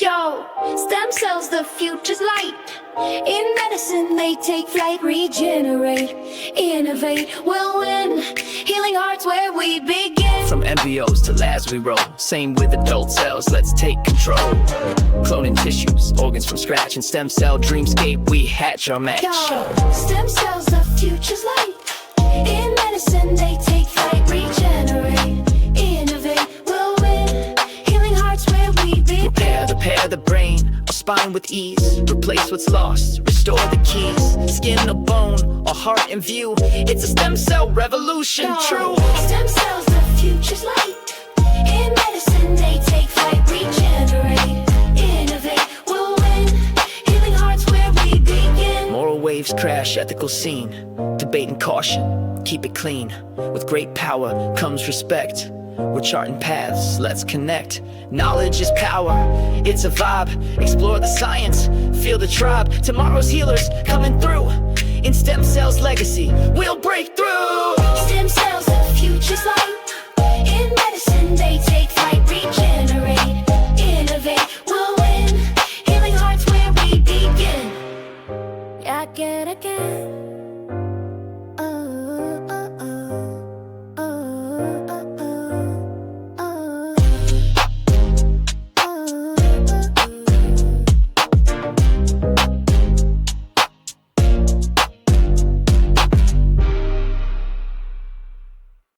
Yo, stem cells, the future's light. In medicine, they take flight. Regenerate, innovate, we'll win. Healing hearts where we begin. From embryos to labs we roll. Same with adult cells, let's take control. Cloning tissues, organs from scratch. In stem cell dreamscape, we hatch our match. Yo, stem cells, the future's light. In medicine, they take flight. Regenerate, innovate, we'll win. Healing hearts where we begin. Repair the brain, or spine with ease. Replace what's lost, restore the keys. Skin or bone, or heart in view. It's a stem cell revolution, Yo, true. stem cells, the future's light. In medicine, they take flight. Regenerate, innovate, we'll win. Healing hearts where we begin. Moral waves crash, ethical scene. Debate and caution, keep it clean. With great power comes respect. We're charting paths, let's connect. Knowledge is power, it's a vibe. Explore the science, feel the tribe. Tomorrow's healers coming through. In stem cells legacy, we'll break through. Stem cells, the future's light. In medicine, they take flight. Regenerate, innovate, we'll win. Healing hearts where we begin. Again, again.